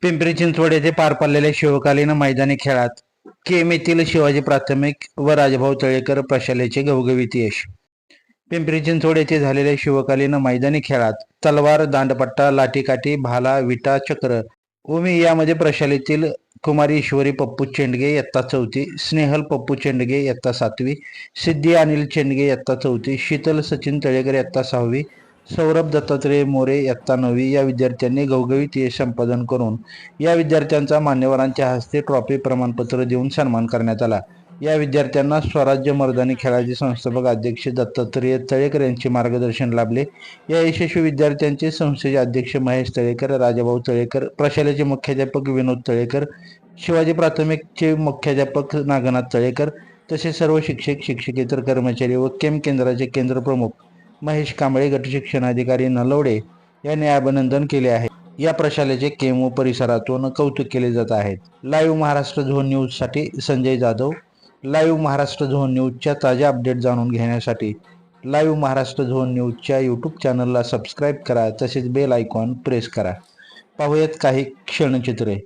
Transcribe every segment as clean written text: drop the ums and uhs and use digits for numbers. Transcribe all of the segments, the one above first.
पिंपरी चिंचवड येथे पार पडलेल्या शिवकालीन मैदानी खेळात केम येथील शिवाजी प्राथमिक व राजाभाऊ तळेकर प्रशालेचे घवघवीत यश. पिंपरी चिंचवड येथे झालेल्या शिवकालीन मैदानी खेळात तलवार, दांडपट्टा, लाठीकाठी, भाला, विटा, चक्र, उमी यामध्ये प्रशालेतील कुमारी ईश्वरी पप्पू चेंडगे इयत्ता 4, स्नेहल पप्पू चेंडगे इयत्ता 7, सिद्धी अनिल चेंडगे इयत्ता 4, शीतल सचिन तळेकर इयत्ता 6, सौरभ दत्तात्रय मोरे इयत्ता 9 या विद्यार्थ्यांनी घवघवीत यश संपादन करून या विद्यार्थ्यांचा मान्यवरांच्या हस्ते ट्रॉफी, प्रमाणपत्र देऊन सन्मान करण्यात आला. या विद्यार्थ्यांना स्वराज्य मर्दानी खेळाचे संस्थापक अध्यक्ष दत्तात्रय तळेकर यांचे मार्गदर्शन लाभले. या यशस्वी विद्यार्थ्यांचे संस्थेचे अध्यक्ष महेश तळेकर, राजाभाऊ तळेकर, प्रशालेचे मुख्याध्यापक विनोद तळेकर, शिवाजी प्राथमिकचे मुख्याध्यापक नागनाथ तळेकर तसेच सर्व शिक्षक, शिक्षकेतर कर्मचारी व केम केंद्राचे केंद्रप्रमुख महेश कांबळे, गटशिक्षणाधिकारी नलवडे यांनी अभिनंदन केले आहे. या प्रशालेचे केम व परिसरातून कौतुक केले जात आहे. लाईव्ह महाराष्ट्र झोन न्यूजसाठी संजय जाधव. लाईव्ह महाराष्ट्र झोन न्यूजच्या ताज्या अपडेट जाणून घेण्यासाठी लाईव्ह महाराष्ट्र झोन न्यूजच्या यूट्यूब चॅनलला सबस्क्राईब करा, तसेच बेल आयकॉन प्रेस करा. पाहूयात काही क्षणचित्रे.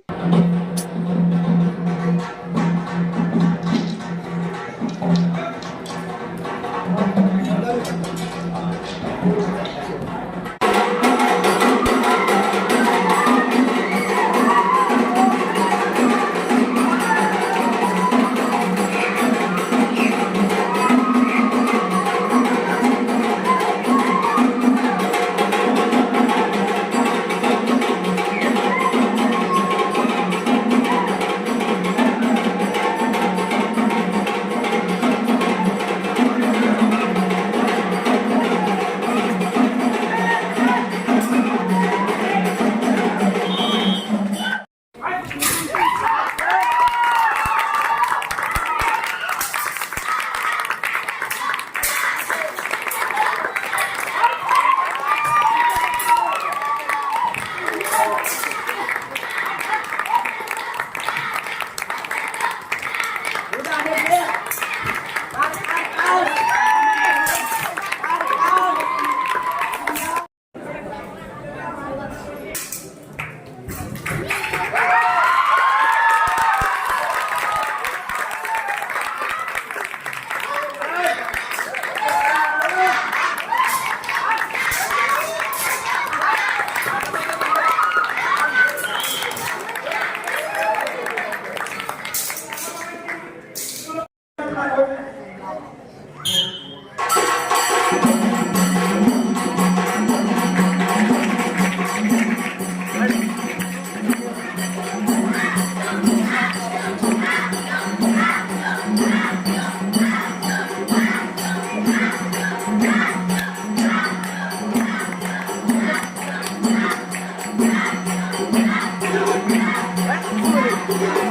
Let's go.